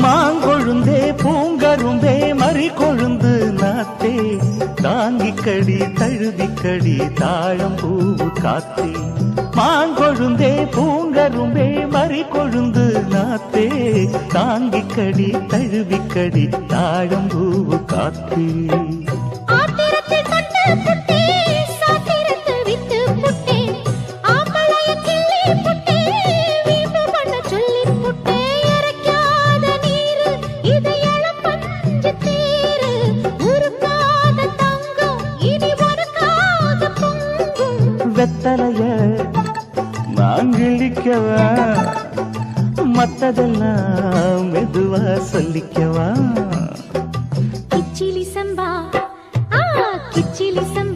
மாங்கொழுந்தே பூங்கரும்பே மறி கொழுந்து நாத்தே தாங்கிக்கடி தழுவிக்கடி தாழம் பூவு காத்தே மாங்கொழுந்தே பூங்கரும்பே மறி கொழுந்து நாத்தே தாங்கிக்கடி தழுவிக்கடி தாழம் பூவு காத்தே வெத்தலைய நான் கிழிக்கவா மத்ததெல்லாம் மெதுவா சொல்லிக்கவா கிச்சிலி சம்பா கிச்சிலி சம்பா